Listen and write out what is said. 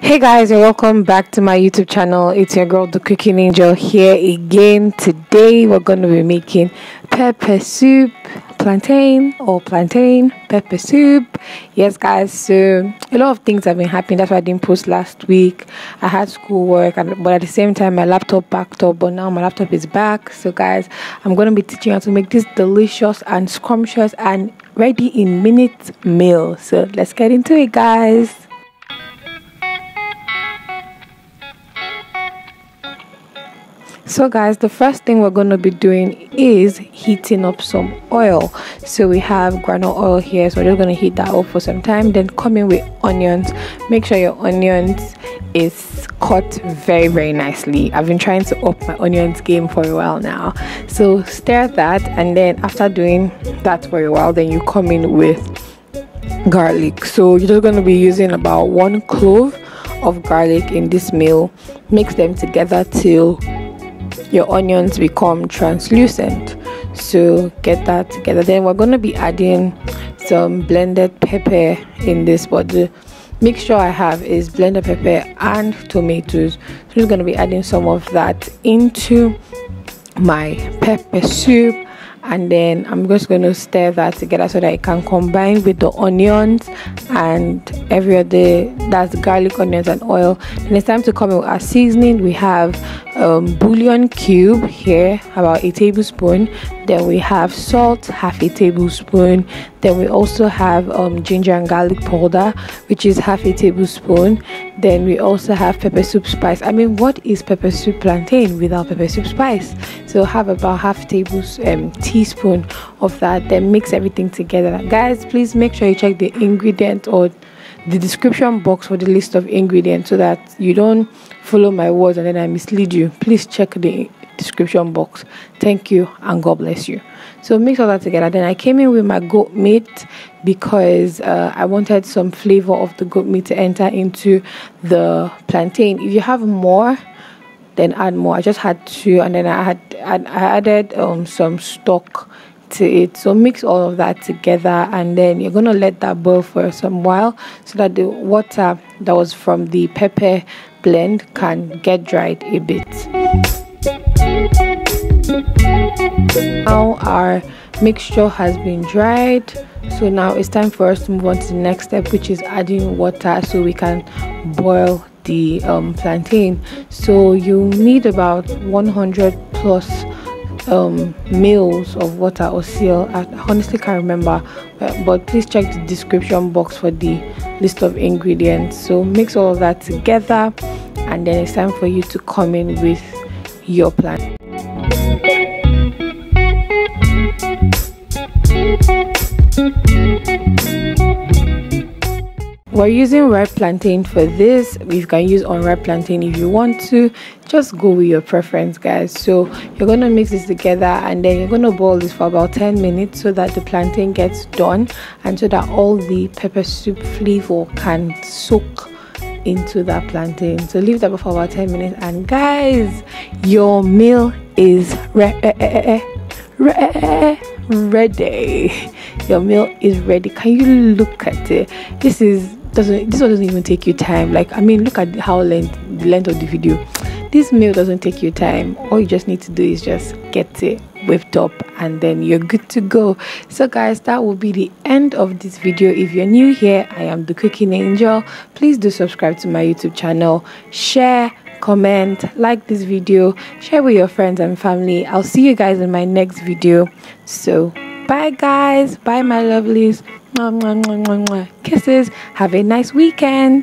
Hey guys, and welcome back to my YouTube channel. It's your girl the cooking angel here again. Today we're going to be making pepper soup, plantain pepper soup. Yes guys, so a lot of things have been happening. That's why I didn't post last week. I had schoolwork, but at the same time my laptop backed up, but now my laptop is back. So guys, I'm going to be teaching you how to make this delicious and scrumptious and ready in minutes meal. So let's get into it, guys. So guys, the first thing we're going to be doing is heating up some oil. So we have groundnut oil here, so we're just going to heat that up for some time. Then come in with onions. Make sure your onions is cut very nicely. I've been trying to up my onions game for a while now. So stir that, and then after doing that for a while, then you come in with garlic. So you're just going to be using about 1 clove of garlic in this meal. Mix them together till your onions become translucent. So get that together. Then we're going to be adding some blended pepper in this, but the mixture I have is blended pepper and tomatoes. So I'm just going to be adding some of that into my pepper soup, and then I'm just going to stir that together so that it can combine with the onions and every other, that's garlic, onions and oil. And it's time to come in with our seasoning. We have bouillon cube here, about a tablespoon. Then we have salt, half a tablespoon. Then we also have ginger and garlic powder, which is half a tablespoon. Then we also have pepper soup spice. I mean, what is pepper soup plantain without pepper soup spice? So have about half teaspoon of that. Then mix everything together. Guys, please make sure you check the ingredient or the description box for the list of ingredients so that you don't follow my words and then I mislead you. Please check the description box. Thank you and God bless you. So mix all that together. Then I came in with my goat meat because I wanted some flavor of the goat meat to enter into the plantain. If you have more, then add more. I just had 2, and then I added some stock to it. So mix all of that together, and then you're gonna let that boil for some while so that the water that was from the pepper blend can get dried a bit. Now our mixture has been dried, so now it's time for us to move on to the next step, which is adding water so we can boil the plantain. So you need about 100 plus mils of water or seal. I honestly can't remember, but please check the description box for the list of ingredients. So mix all of that together, and then it's time for you to come in with your plantain. We're using ripe plantain for this. You can use unripe plantain if you want to. Just go with your preference, guys. So you're going to mix this together, and then you're going to boil this for about 10 minutes so that the plantain gets done and so that all the pepper soup flavor can soak into that plantain. So leave that for about 10 minutes, and guys, your meal is ready. Your meal is ready. Can you look at it? This one doesn't even take you time. Like, I mean, look at the length of the video. This meal doesn't take you time. All you just need to do is just get it whipped up, and then you're good to go. So guys, that will be the end of this video. If you're new here, I am the cooking angel. Please do subscribe to my YouTube channel, share, comment, like this video, share with your friends and family. I'll see you guys in my next video. So bye guys, bye my lovelies. Kisses. Have a nice weekend.